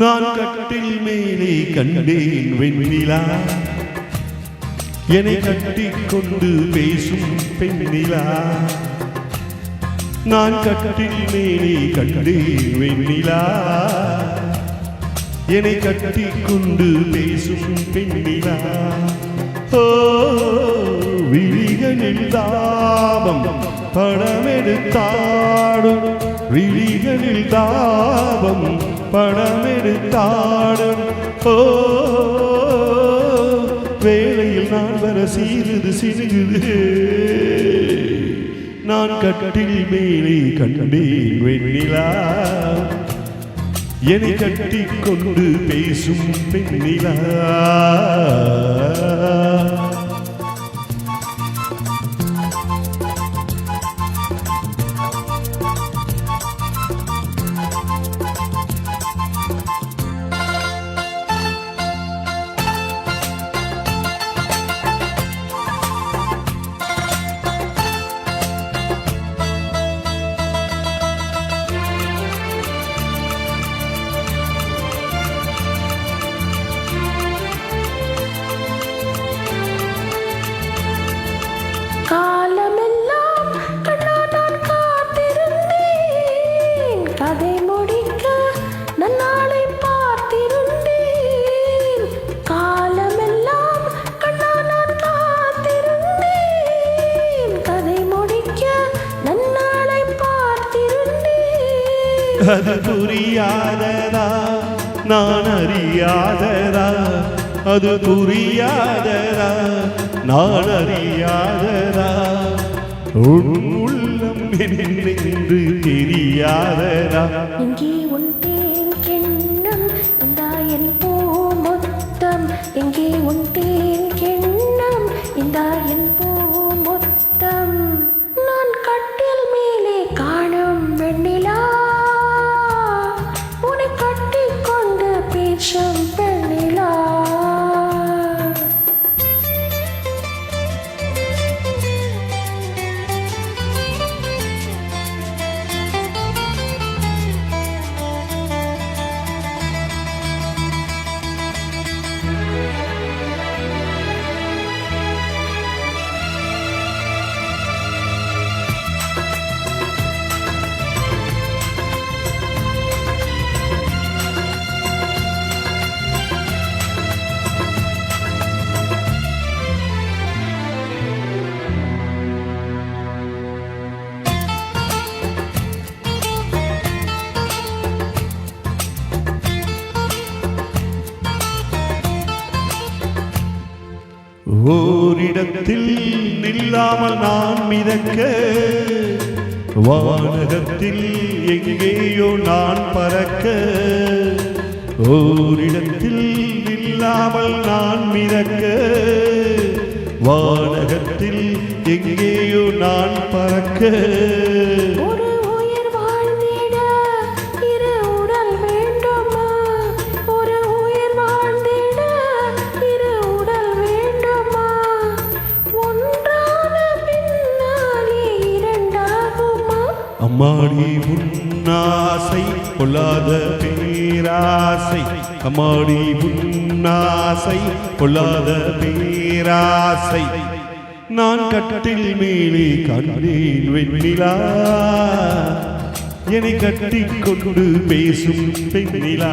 நான் கட்டில் மேலே கண்டேன் வெண்ணிலா, என்னை கட்டிக் கொண்டு பேசும் பெண்ணிலா. நான் கட்டில் மேலே கண்டேன் வெண்ணிலா, என்னை கட்டிக் கொண்டு பேசும் பெண்ணிலா. ஓ விழிகளில் தாபம் படமெடுத்தாடும், விழிகளில் தாபம் படமெடுத்தாடும். ஓ வேளையில் நான் வர சீருது சிறுகுது. நான் கட்டில் மேலே கண்டேன் வெண்ணிலா, என்னை கட்டிக் கொண்டு பேசும் பெண்ணிலா. காலமெல்லாம் கண்ணா நான் காத்திருந்தேன், கதை முடிக்க நன்னாளை பார்த்திருந்தேன். காலமெல்லாம் கண்ணா நான் காத்திருந்தேன், கதை முடிக்க நன்னாளை பார்த்திருந்தேன். அது புரியாததா நான் அறியாததா, அது புரியாததா நான் அறியாததா, உன் உள்ளம் என்னென்று தெரியாததா. எங்கே உன் தேன் கிண்ணம் இந்தா என் பூ மொத்தம், எங்கே உன் தேன் கிண்ணம் இந்தா என் பூ மொத்தம். நான் கட்டில் மேலே காணும் வெண்ணிலா, உன்னை கட்டிக் கொண்டு பேசும் பெண்ணிலா. ஓரிடத்தில் நில்லாமல் நான் மிதக்க, வானகத்தில் எங்கேயோ நான் பறக்க. ஓரிடத்தில் நில்லாமல் நான் மிதக்க, வானகத்தில் எங்கேயோ நான் பறக்க. ஒரு உயிர் வாழ்ந்திட இரு உடல் வேண்டுமா, ஒரு உயிர் வாழ்ந்திட இரு உடல் வேண்டுமா. ஒன்றான பின்னாலே இரண்டாகுமா. அம்மாடி உன்னாசை பொல்லாத பேராசை, அம்மாடி உன்னாசை பொல்லாத பேராசை. நான் கட்டில் மேலே கண்டேன் வெண்ணிலா, என்னை கட்டிக் கொண்டு பேசும் பெண்ணிலா.